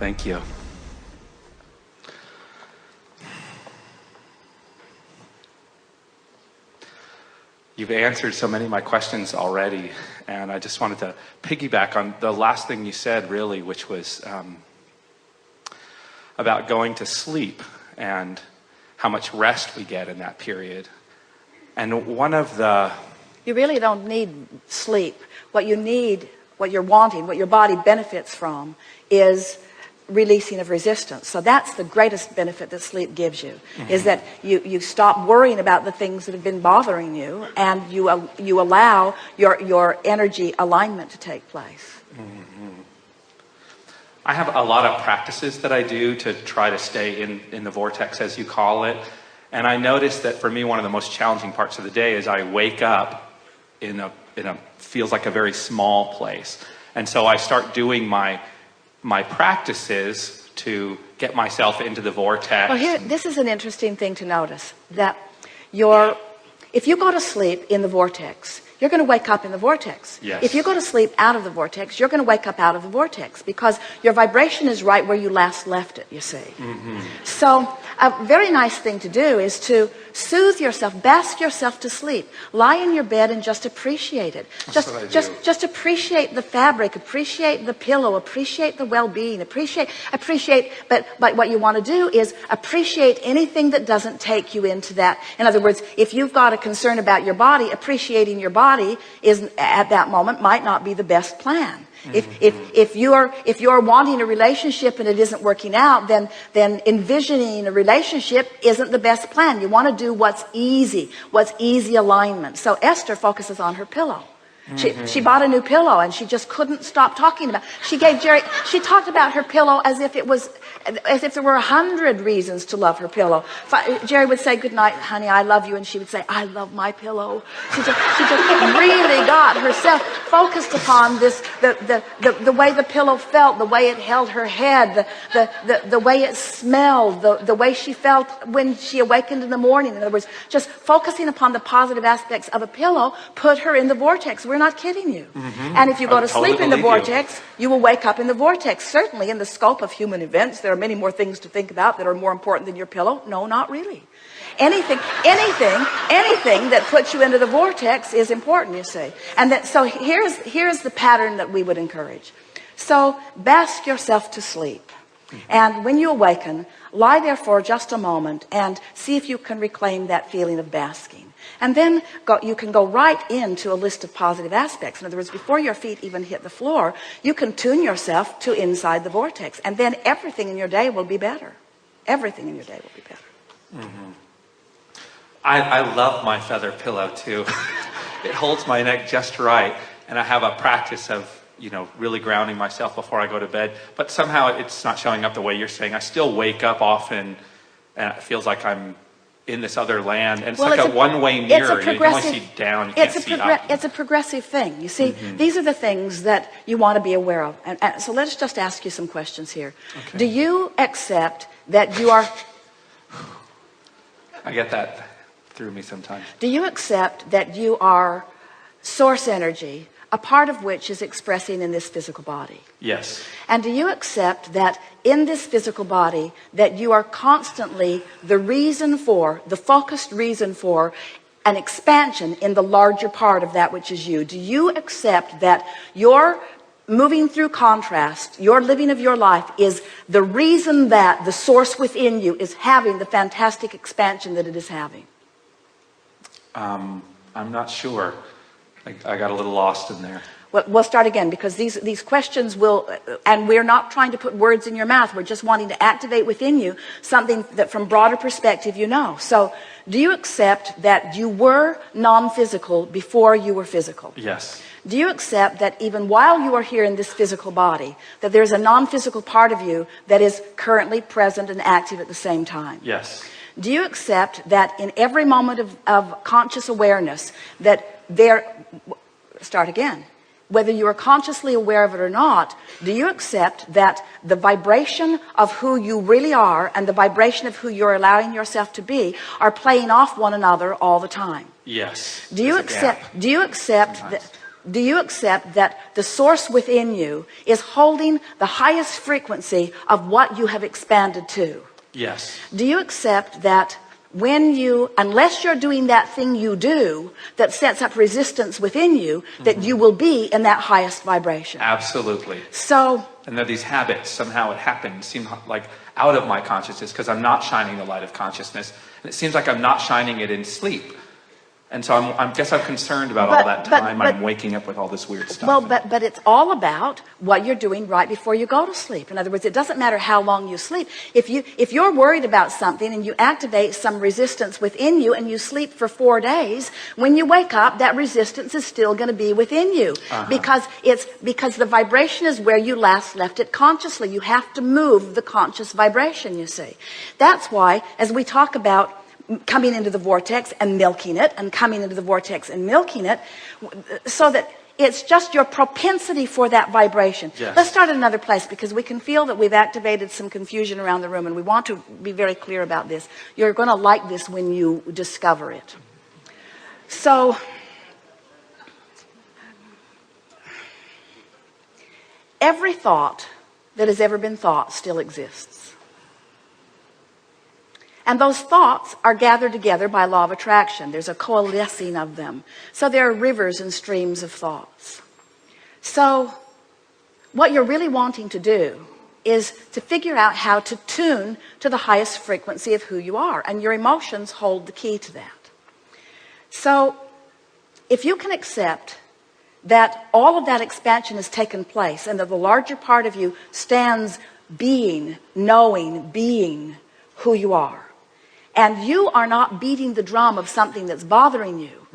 Thank you. You've answered so many of my questions already, and I just wanted to piggyback on the last thing you said, really, which was about going to sleep and how much rest we get in that period. And one of the... You really don't need sleep. What you need, what you're wanting, what your body benefits from is releasing of resistance. So that's the greatest benefit that sleep gives you, is that you stop worrying about the things that have been bothering you, and you allow your energy alignment to take place. I have a lot of practices that I do to try to stay in the vortex, as you call it. And I noticed that for me, one of the most challenging parts of the day is I wake up in a feels like a very small place. And so I start doing my practices to get myself into the vortex. Well, this is an interesting thing to notice, that if you go to sleep in the vortex, you're going to wake up in the vortex. Yes. If you go to sleep out of the vortex, you're going to wake up out of the vortex, because your vibration is right where you last left it, you see. So a very nice thing to do is to soothe yourself, bask yourself to sleep. Lie in your bed and just appreciate it. Just appreciate the fabric, appreciate the pillow, appreciate the well-being, appreciate, but what you want to do is appreciate anything that doesn't take you into that. In other words, if you've got a concern about your body, appreciating your body is at that moment might not be the best plan. If you're wanting a relationship and it isn't working out, then envisioning a relationship isn't the best plan. You want to do what's easy alignment. So Esther focuses on her pillow. She bought a new pillow and she just couldn't stop talking about it. She talked about her pillow as if there were 100 reasons to love her pillow. Jerry would say, "Good night, honey, I love you," and she would say, "I love my pillow." She just really got herself focused upon this, the way the pillow felt, the way it held her head, the way it smelled, the way she felt when she awakened in the morning. In other words, just focusing upon the positive aspects of a pillow put her in the vortex. We're not kidding you. And if you go to sleep in the vortex, you will wake up in the vortex. Certainly, in the scope of human events, there are many more things to think about that are more important than your pillow. No, not really. Anything that puts you into the vortex is important, you see. And so here's the pattern that we would encourage. So bask yourself to sleep. And when you awaken, lie there for just a moment and see if you can reclaim that feeling of basking. And then you can go right into a list of positive aspects. In other words, before your feet even hit the floor, you can tune yourself to inside the vortex. And then everything in your day will be better. Everything in your day will be better. I love my feather pillow too. It holds my neck just right. And I have a practice of, really grounding myself before I go to bed. But somehow it's not showing up the way you're saying. I still wake up often and it feels like I'm in this other land, and it's like a one-way mirror. You can only see down, you can't see up. It's a progressive thing. You see, these are the things that you want to be aware of. And so let's just ask you some questions here. Okay. Do you accept that you are... I get that through me sometimes. Do you accept that you are source energy, a part of which is expressing in this physical body? Yes. And do you accept that in this physical body that you are constantly the focused reason for an expansion in the larger part of that which is you? Do you accept that your moving through contrast, your living of your life, is the reason that the source within you is having the fantastic expansion that it is having? I'm not sure. I got a little lost in there. Well, we'll start again, because these questions will, and we're not trying to put words in your mouth. We're just wanting to activate within you something that from broader perspective you know. So do you accept that you were non-physical before you were physical? Yes. Do you accept that even while you are here in this physical body, that there's a non-physical part of you that is currently present and active at the same time? Yes. Do you accept that in every moment of conscious awareness that start again, whether you are consciously aware of it or not, do you accept that the vibration of who you really are and the vibration of who you're allowing yourself to be are playing off one another all the time? Yes. Do you accept that? do you accept that the source within you is holding the highest frequency of what you have expanded to? Yes. Do you accept that when you, unless you're doing that thing you do that sets up resistance within you, that you will be in that highest vibration? Absolutely. So, and there are these habits, somehow it happens, seem like out of my consciousness because I'm not shining the light of consciousness. And it seems like I'm not shining it in sleep. And so I guess I'm concerned about all that time I'm waking up with all this weird stuff. Well, but it's all about what you're doing right before you go to sleep. In other words, it doesn't matter how long you sleep. If you're worried about something and you activate some resistance within you and you sleep for 4 days, when you wake up, that resistance is still going to be within you. Because the vibration is where you last left it consciously. You have to move the conscious vibration, you see. That's why, as we talk about coming into the vortex and milking it, and coming into the vortex and milking it, so that it's just your propensity for that vibration. Yes. Let's start at another place, because we can feel that we've activated some confusion around the room, and we want to be very clear about this. You're going to like this when you discover it. So, every thought that has ever been thought still exists. And those thoughts are gathered together by law of attraction. There's a coalescing of them. So there are rivers and streams of thoughts. So what you're really wanting to do is to figure out how to tune to the highest frequency of who you are. And your emotions hold the key to that. So if you can accept that all of that expansion has taken place, and that the larger part of you stands being, knowing, being who you are, and you are not beating the drum of something that's bothering you,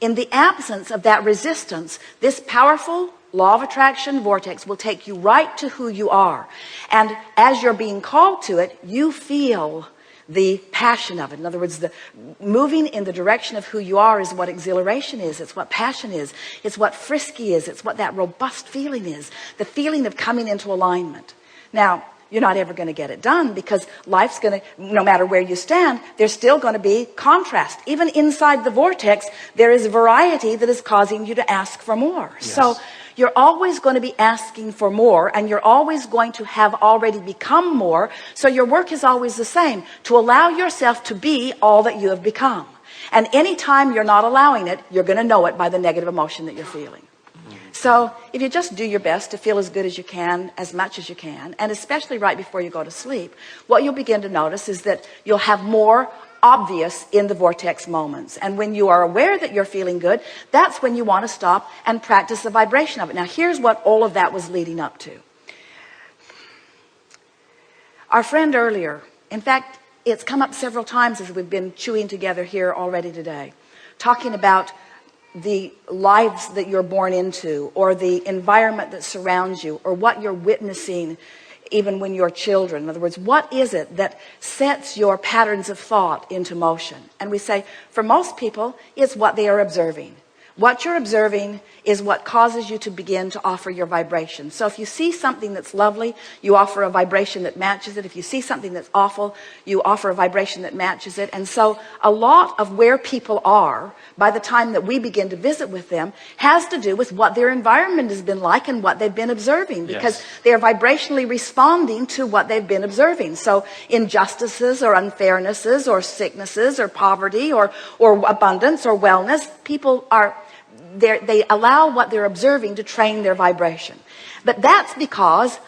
in the absence of that resistance, this powerful law of attraction vortex will take you right to who you are. And as you're being called to it, you feel the passion of it. In other words, the moving in the direction of who you are is what exhilaration is. It's what passion is. It's what frisky is. It's what that robust feeling is. The feeling of coming into alignment. Now, you're not ever going to get it done, because life's going to, no matter where you stand, there's still going to be contrast. Even inside the vortex, there is variety that is causing you to ask for more. Yes. So you're always going to be asking for more, and you're always going to have already become more. So your work is always the same, to allow yourself to be all that you have become. And anytime you're not allowing it, you're going to know it by the negative emotion that you're feeling. So if you just do your best to feel as good as you can, as much as you can, and especially right before you go to sleep, what you'll begin to notice is that you'll have more obvious in the vortex moments. And when you are aware that you're feeling good, that's when you want to stop and practice the vibration of it. Now, here's what all of that was leading up to. Our friend earlier, in fact, it's come up several times as we've been chewing together here already today, talking about the lives that you're born into, or the environment that surrounds you, or what you're witnessing even when you're children. In other words, what is it that sets your patterns of thought into motion? And we say, for most people, it's what they are observing. What you're observing is what causes you to begin to offer your vibration. So if you see something that's lovely, you offer a vibration that matches it. If you see something that's awful, you offer a vibration that matches it. And so a lot of where people are by the time that we begin to visit with them has to do with what their environment has been like and what they've been observing, because they're vibrationally responding to what they've been observing. So injustices or unfairnesses or sicknesses or poverty or abundance or wellness, people are they allow what they're observing to train their vibration. But that's because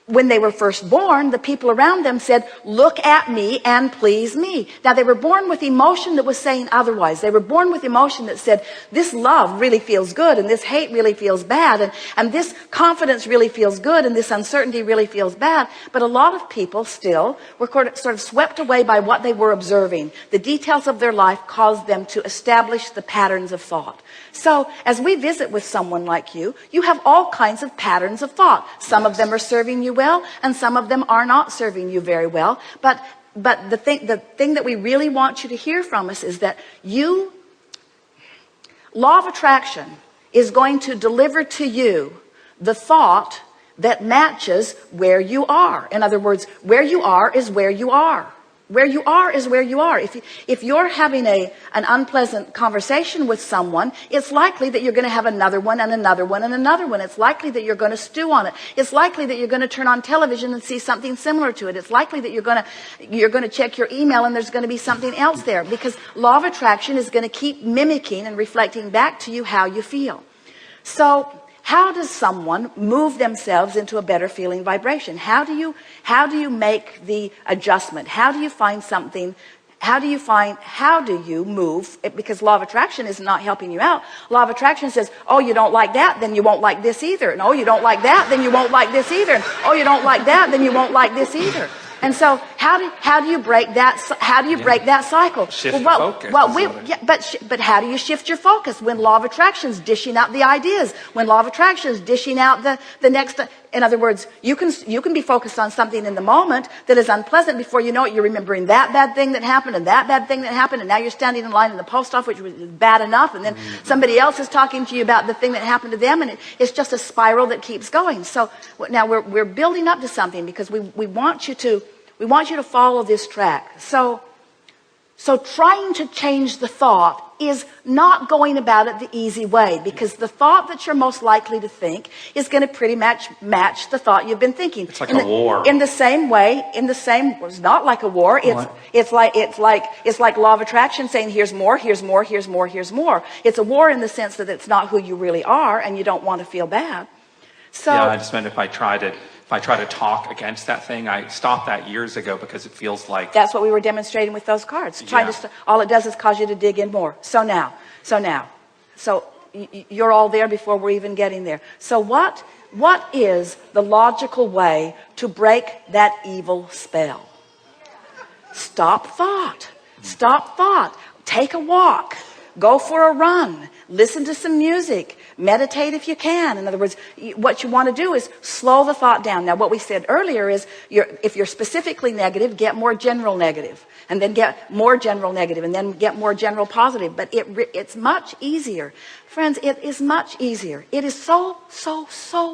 when they were first born, the people around them said, look at me and please me. Now, they were born with emotion that was saying otherwise. They were born with emotion that said, this love really feels good, and this hate really feels bad, and this confidence really feels good, and this uncertainty really feels bad. But a lot of people still were sort of swept away by what they were observing. The details of their life caused them to establish the patterns of thought. So as we visit with someone like you, you have all kinds of patterns of thought. Some of them are serving you well, and some of them are not serving you very well. But the thing that we really want you to hear from us is that law of attraction is going to deliver to you the thought that matches where you are. In other words, where you are is where you are. Where you are is where you are. If you're having an unpleasant conversation with someone, it's likely that you're going to have another one and another one and another one. It's likely that you're going to stew on it. It's likely that you're going to turn on television and see something similar to it. It's likely that you're going to check your email and there's going to be something else there, because law of attraction is going to keep mimicking and reflecting back to you how you feel. So how does someone move themselves into a better feeling vibration? How do you make the adjustment? How do you find something? How do you move? Because law of attraction is not helping you out. Law of attraction says, oh, you don't like that, then you won't like this either. And oh, you don't like that, then you won't like this either. And oh, you don't like that, then you won't like this either. And so how do you break that? How do you break that cycle? Shift focus. But how do you shift your focus when law of attraction is dishing out the ideas? When law of attraction is dishing out the next. In other words, you can be focused on something in the moment that is unpleasant. Before you know it, you're remembering that bad thing that happened and that bad thing that happened, and now you're standing in line in the post office, which was bad enough, and then somebody else is talking to you about the thing that happened to them, and it's just a spiral that keeps going. So now we're building up to something, because we want you to follow this track. So trying to change the thought is not going about it the easy way, because the thought that you're most likely to think is going to pretty much match the thought you've been thinking. It's like a war. In the same way, it's not like a war. It's like law of attraction saying, here's more, here's more, here's more, here's more. It's a war in the sense that it's not who you really are, and you don't want to feel bad. So yeah, I just meant if I try to talk against that thing, I stopped that years ago, because it feels like that's what we were demonstrating with those cards. All it does is cause you to dig in more. So you're all there before we're even getting there. So what is the logical way to break that evil spell? Stop thought. Stop thought. Take a walk. Go for a run. Listen to some music. Meditate if you can. In other words, what you want to do is slow the thought down. Now, what we said earlier is, if you're specifically negative, get more general negative, and then get more general negative, and then get more general positive. But it's much easier. Friends, it is much easier. It is so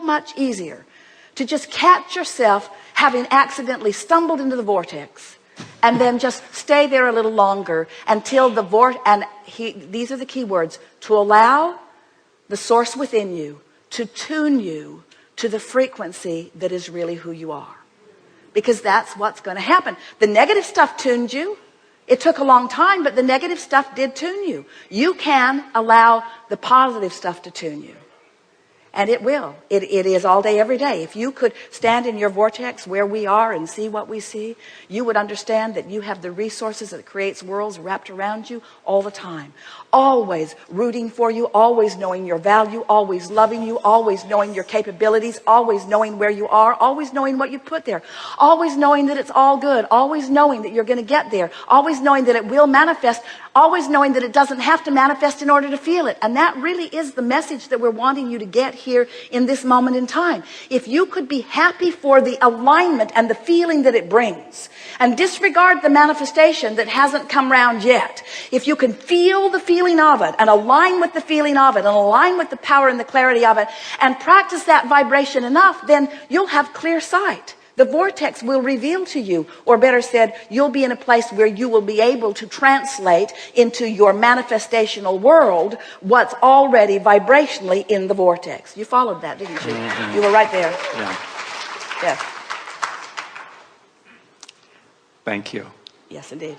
much easier to just catch yourself having accidentally stumbled into the vortex, and then just stay there a little longer until these are the key words: to allow the source within you to tune you to the frequency that is really who you are. Because that's what's going to happen. The negative stuff tuned you. It took a long time, but the negative stuff did tune you. You can allow the positive stuff to tune you. And it will. It is all day, every day. If you could stand in your vortex where we are and see what we see, you would understand that you have the resources that creates worlds wrapped around you all the time. Always rooting for you, always knowing your value, always loving you, always knowing your capabilities, always knowing where you are, always knowing what you put there, always knowing that it's all good, always knowing that you're going to get there, always knowing that it will manifest, always knowing that it doesn't have to manifest in order to feel it. And that really is the message that we're wanting you to get here in this moment in time. If you could be happy for the alignment and the feeling that it brings, and disregard the manifestation that hasn't come round yet, if you can feel the feeling of it and align with the feeling of it and align with the power and the clarity of it and practice that vibration enough, then you'll have clear sight. The vortex will reveal to you, or better said, you'll be in a place where you will be able to translate into your manifestational world what's already vibrationally in the vortex. You followed that, didn't you? Mm-hmm. You were right there. Yeah. Yes. Thank you. Yes, indeed.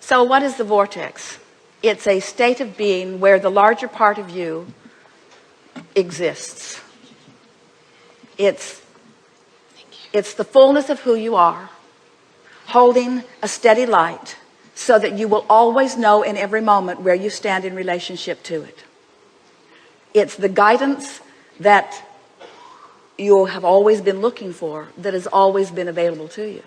So what is the vortex? It's a state of being where the larger part of you exists. It's the fullness of who you are, holding a steady light so that you will always know in every moment where you stand in relationship to it. It's the guidance that you have always been looking for, that has always been available to you.